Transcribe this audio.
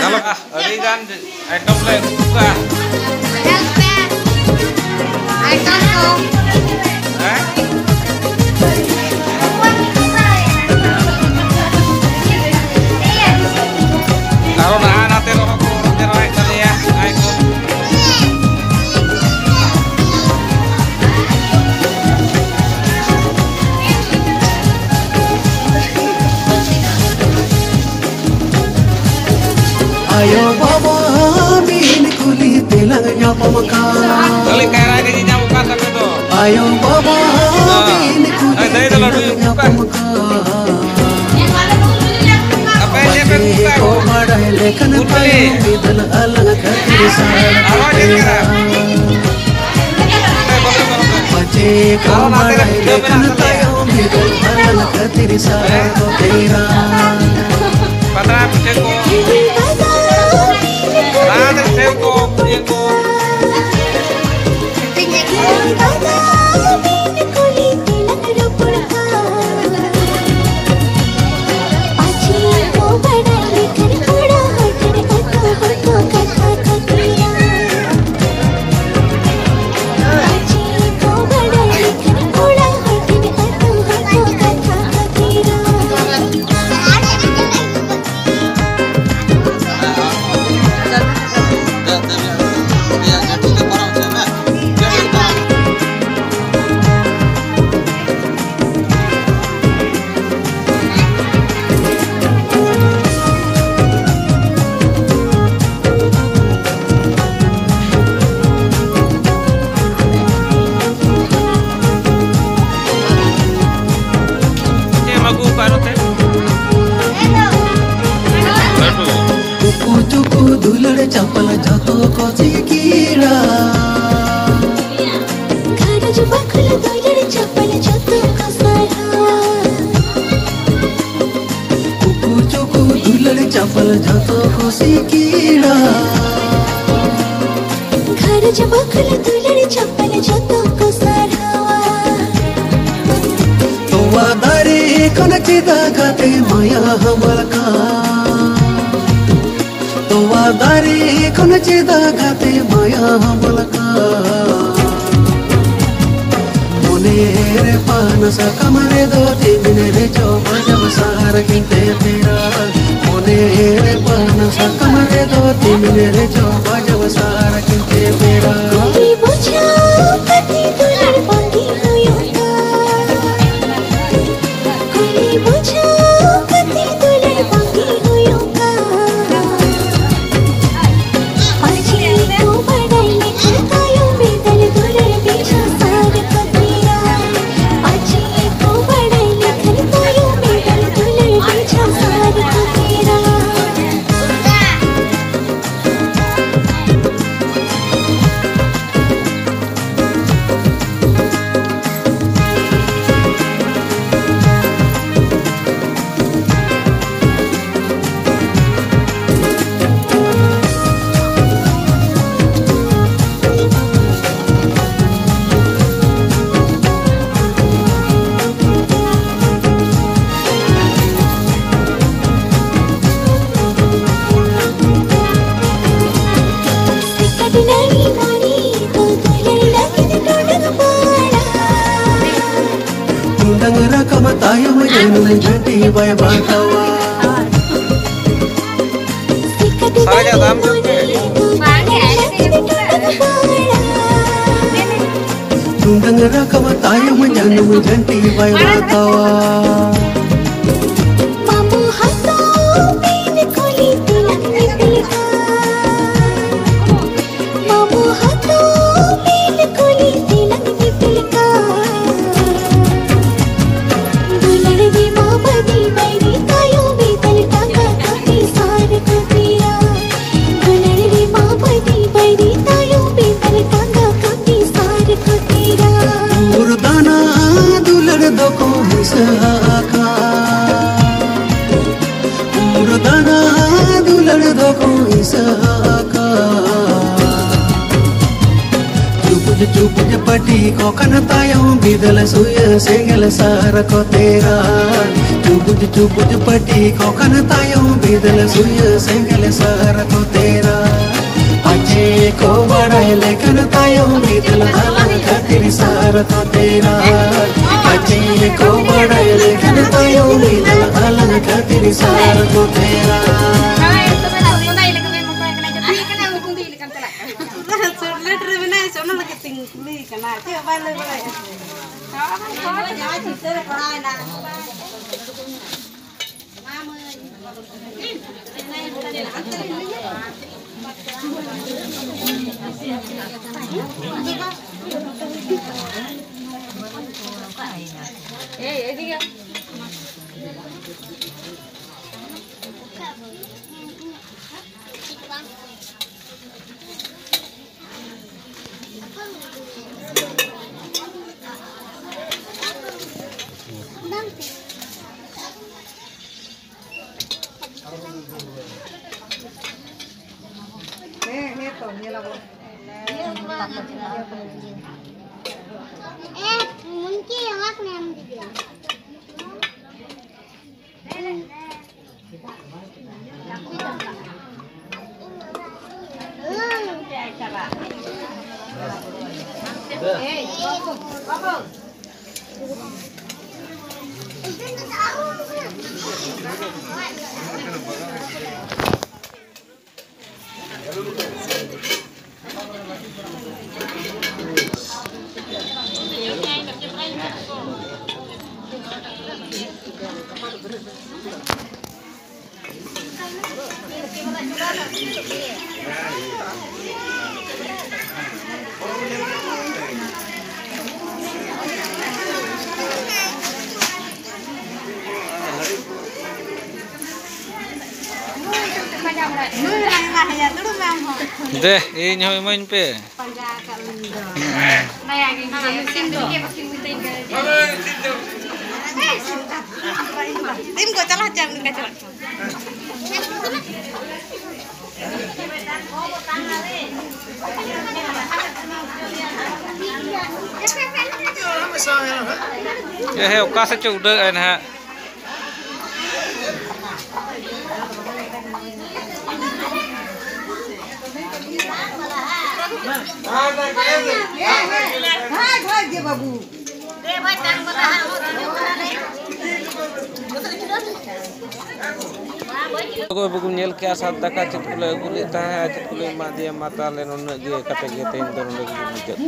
Kalau ini kan item lain buka. Item dong. Kalau nak nanti aku nyerai tadi ya, ikut. Ayo bawa bin kulit telangnya pemakan. Kali kaya lagi nyamukan tapi tuh. Ayo bawa bin kulit telangnya pemakan. Apa yang siapa buka? Ko madai lekan payo bidal alang katri sara. Bace ko madai lekan payo bidal alang katri sara tera. Padahal ceko. Ada ceko, ceko. दुलड़ चपल जतो कोची कीड़ा खरज बखल दुलड़ चपल जतो कसारा कुकु चुकु दुलड़ चपल जतो कोची कीड़ा खरज बखल दुलड़ चपल जतो कसारा तो वादारे कन चिदा गाते माया हमलका वादारी कोन चिदा गाते माया हमलका मोनेरे पानसा कमरे दो तिमिने चौपा जब सार किंते तेरा मोनेरे पानसा कमरे दो तिमिने चौपा जब सार किंते तेरा कोई बुझा कति दुलड़ बांधी होयोगा कोई बुझा कति दुलड़ बांधी होयोगा tayo mayan jati bay batawa Saya tam tundang rakam tayo mayan jati bay batawa mamu hato bin koli tilak nitilka mamu hato bin koli tilak nitilka Urdana dular do ko isaka Cubuj pati ko kana tayong bidal suya senggel sar ko tera. Cubuj pati ko kana tayong bidal suya senggel sar ko tera. Ache ko badai lekan tayong bidal alang khatir sar ko tera. Ache ko badai lekan tayong bidal alang khatir sar ko tera. Mungkin yang aku yang dia. Deh, ini hoi main pe. Tim ko chalah jam ka chalah. Ya, oka se chudek an ha. Kowe buku nyel ke asal daka cit kule gule tah cit kule ma dia mata le non ge kata ge ten don lagi mujat